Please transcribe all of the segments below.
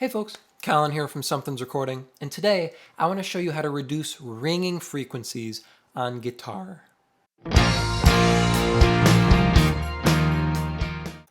Hey folks, Colin here from Something's Recording, and today I want to show you how to reduce ringing frequencies on guitar.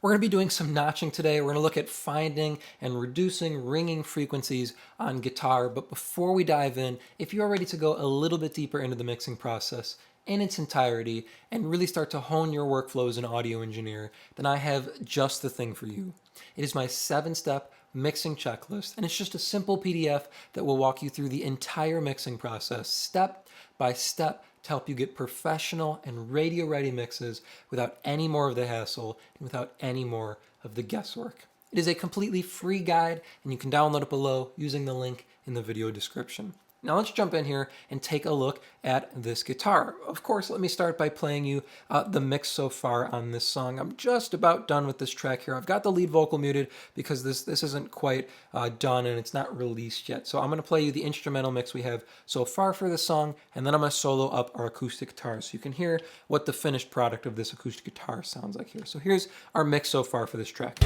We're going to be doing some notching today. We're going to look at finding and reducing ringing frequencies on guitar, but before we dive in, if you are ready to go a little bit deeper into the mixing process in its entirety and really start to hone your workflow as an audio engineer, then I have just the thing for you. It is my 7-step mixing checklist, and it's just a simple PDF that will walk you through the entire mixing process, step by step, to help you get professional and radio-ready mixes without any more of the hassle and without any more of the guesswork. It is a completely free guide, and you can download it below using the link in the video description. Now let's jump in here and take a look at this guitar. Of course, let me start by playing you the mix so far on this song. I'm just about done with this track here. I've got the lead vocal muted because this isn't quite done and it's not released yet. So I'm going to play you the instrumental mix we have so far for this song, and then I'm going to solo up our acoustic guitar so you can hear what the finished product of this acoustic guitar sounds like here. So here's our mix so far for this track.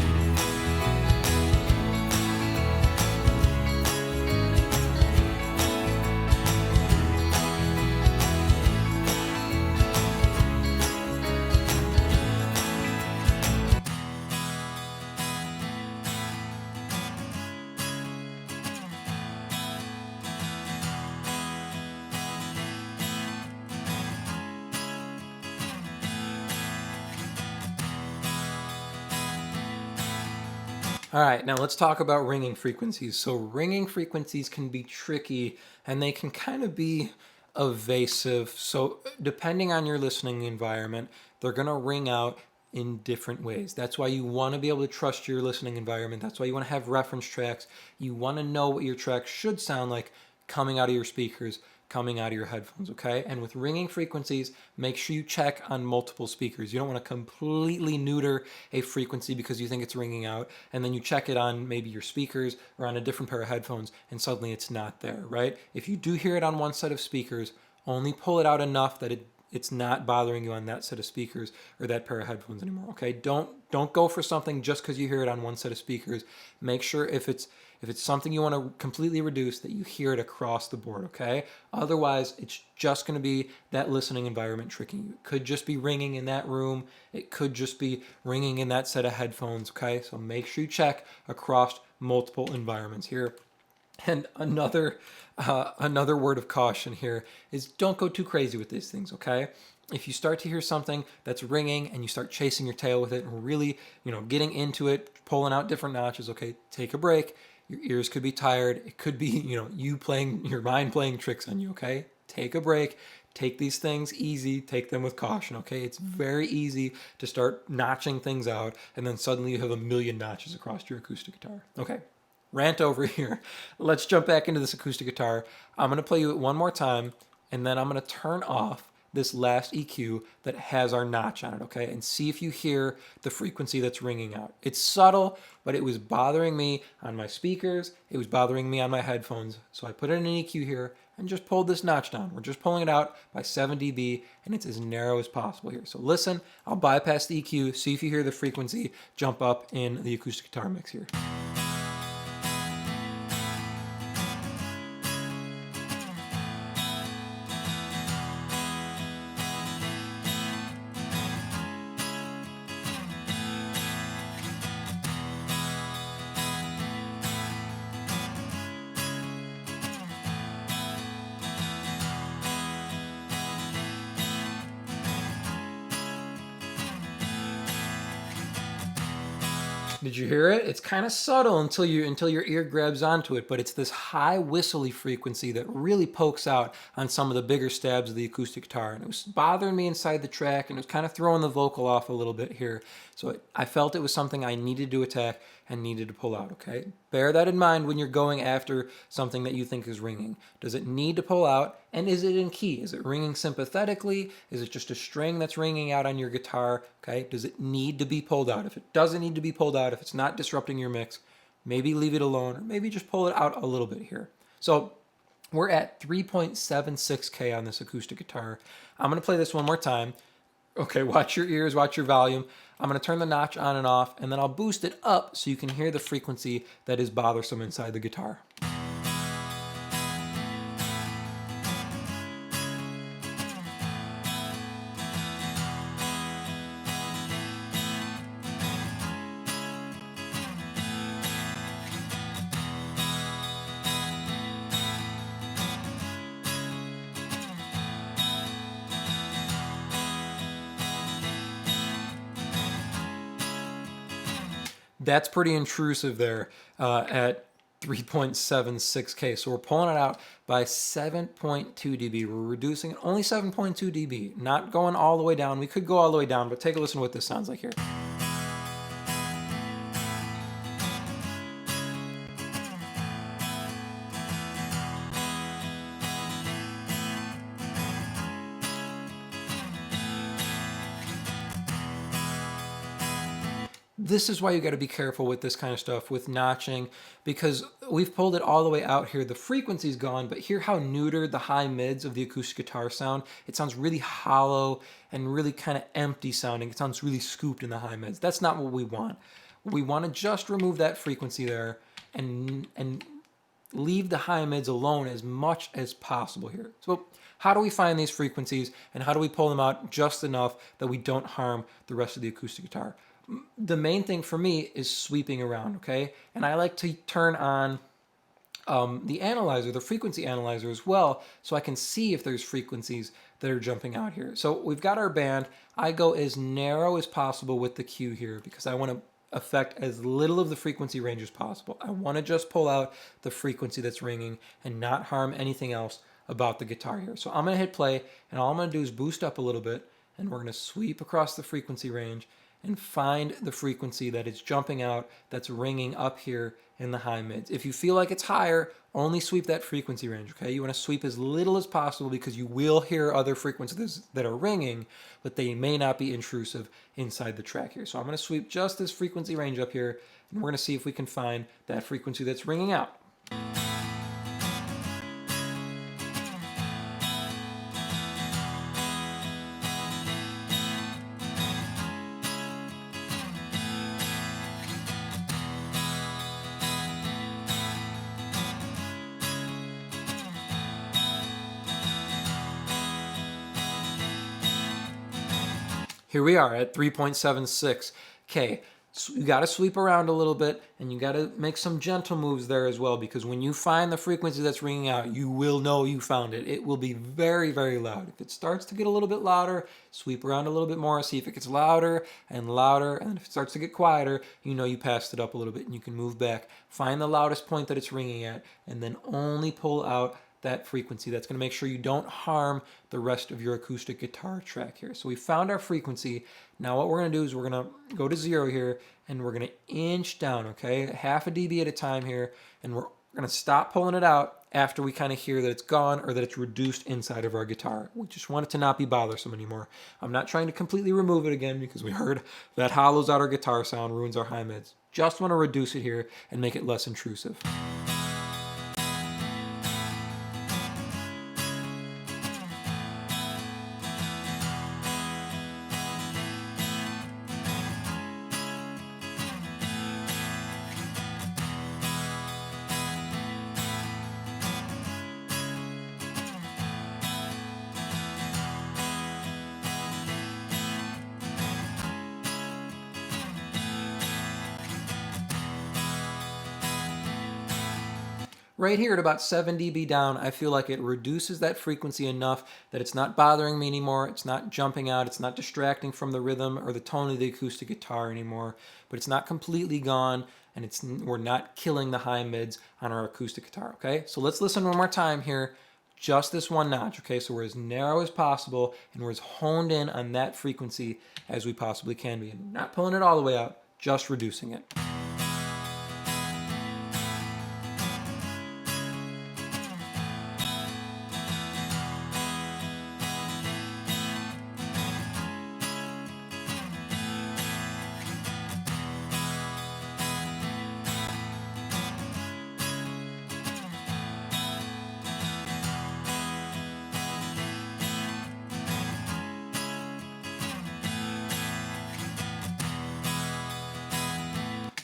All right, now let's talk about ringing frequencies. So ringing frequencies can be tricky and they can kind of be evasive. So depending on your listening environment, they're going to ring out in different ways. That's why you want to be able to trust your listening environment. That's why you want to have reference tracks. You want to know what your track should sound like coming out of your speakers, coming out of your headphones, okay? And with ringing frequencies, make sure you check on multiple speakers. You don't want to completely neuter a frequency because you think it's ringing out, and then you check it on maybe your speakers or on a different pair of headphones, and suddenly it's not there, right? If you do hear it on one set of speakers, only pull it out enough that it's not bothering you on that set of speakers or that pair of headphones anymore, okay? Don't go for something just because you hear it on one set of speakers. Make sure if it's something you want to completely reduce, that you hear it across the board, okay? Otherwise, it's just going to be that listening environment tricking you. It could just be ringing in that room. It could just be ringing in that set of headphones, okay? So make sure you check across multiple environments here. And another word of caution here is don't go too crazy with these things, okay? If you start to hear something that's ringing and you start chasing your tail with it and really, getting into it, pulling out different notches, okay, take a break. Your ears could be tired. It could be, you playing, your mind playing tricks on you, okay? Take a break. Take these things easy. Take them with caution, okay? It's very easy to start notching things out and then suddenly you have a million notches across your acoustic guitar. Okay, rant over here. Let's jump back into this acoustic guitar. I'm going to play you it one more time, and then I'm going to turn off this last EQ that has our notch on it, okay? And see if you hear the frequency that's ringing out. It's subtle, but it was bothering me on my speakers. It was bothering me on my headphones. So I put in an EQ here and just pulled this notch down. We're just pulling it out by 7 dB, and it's as narrow as possible here. So listen, I'll bypass the EQ, see if you hear the frequency jump up in the acoustic guitar mix here. Did you hear it? It's kind of subtle until your ear grabs onto it, but it's this high whistly frequency that really pokes out on some of the bigger stabs of the acoustic guitar. And it was bothering me inside the track, and it was kind of throwing the vocal off a little bit here. So I felt it was something I needed to attack and needed to pull out, okay? Bear that in mind when you're going after something that you think is ringing. Does it need to pull out? And is it in key? Is it ringing sympathetically? Is it just a string that's ringing out on your guitar? Okay, does it need to be pulled out? If it doesn't need to be pulled out, if it's not disrupting your mix, maybe leave it alone, or maybe just pull it out a little bit here. So we're at 3.76K on this acoustic guitar. I'm gonna play this one more time. Okay, watch your ears, watch your volume. I'm going to turn the notch on and off, and then I'll boost it up so you can hear the frequency that is bothersome inside the guitar. That's pretty intrusive there at 3.76K. So we're pulling it out by 7.2 dB. We're reducing it only 7.2 dB, not going all the way down. We could go all the way down, but take a listen to what this sounds like here. This is why you got to be careful with this kind of stuff, with notching, because we've pulled it all the way out here. The frequency's gone, but hear how neutered the high mids of the acoustic guitar sound. It sounds really hollow and really kind of empty sounding. It sounds really scooped in the high mids. That's not what we want. We want to just remove that frequency there and leave the high mids alone as much as possible here. So how do we find these frequencies, and how do we pull them out just enough that we don't harm the rest of the acoustic guitar? The main thing for me is sweeping around, okay? And I like to turn on the analyzer, the frequency analyzer as well, so I can see if there's frequencies that are jumping out here. So we've got our band. I go as narrow as possible with the Q here because I want to affect as little of the frequency range as possible. I want to just pull out the frequency that's ringing and not harm anything else about the guitar here. So I'm going to hit play, and all I'm going to do is boost up a little bit, and we're going to sweep across the frequency range and find the frequency that is jumping out, that's ringing up here in the high mids. If you feel like it's higher, only sweep that frequency range, okay? You want to sweep as little as possible because you will hear other frequencies that are ringing, but they may not be intrusive inside the track here. So I'm going to sweep just this frequency range up here, and we're going to see if we can find that frequency that's ringing out. Here we are at 3.76K. So you got to sweep around a little bit, and you got to make some gentle moves there as well, because when you find the frequency that's ringing out, you will know you found it. It will be very, very loud. If it starts to get a little bit louder, sweep around a little bit more, see if it gets louder and louder, and if it starts to get quieter, you know you passed it up a little bit and you can move back. Find the loudest point that it's ringing at, and then only pull out that frequency. That's going to make sure you don't harm the rest of your acoustic guitar track here. So we found our frequency. Now what we're going to do is we're going to go to 0 here, and we're going to inch down, okay? Half a dB at a time here, and we're going to stop pulling it out after we kind of hear that it's gone or that it's reduced inside of our guitar. We just want it to not be bothersome anymore. I'm not trying to completely remove it again because we heard that hollows out our guitar sound, ruins our high mids. Just want to reduce it here and make it less intrusive. Right here at about 7 dB down, I feel like it reduces that frequency enough that it's not bothering me anymore, it's not jumping out, it's not distracting from the rhythm or the tone of the acoustic guitar anymore, but it's not completely gone, and we're not killing the high mids on our acoustic guitar, okay? So let's listen one more time here, just this one notch, okay? So we're as narrow as possible, and we're as honed in on that frequency as we possibly can be, and not pulling it all the way out, just reducing it.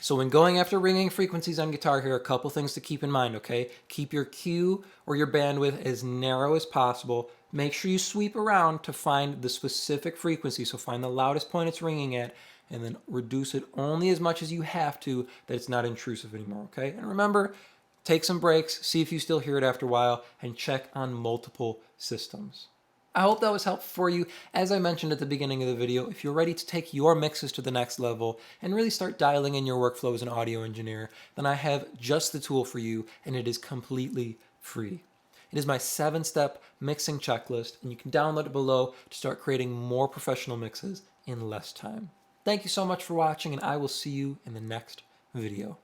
So when going after ringing frequencies on guitar, here are a couple things to keep in mind, okay? Keep your Q or your bandwidth as narrow as possible. Make sure you sweep around to find the specific frequency, so find the loudest point it's ringing at, and then reduce it only as much as you have to, that it's not intrusive anymore, okay? And remember, take some breaks, see if you still hear it after a while, and check on multiple systems. I hope that was helpful for you. As I mentioned at the beginning of the video, if you're ready to take your mixes to the next level and really start dialing in your workflow as an audio engineer, then I have just the tool for you, and it is completely free. It is my 7-step mixing checklist, and you can download it below to start creating more professional mixes in less time. Thank you so much for watching, and I will see you in the next video.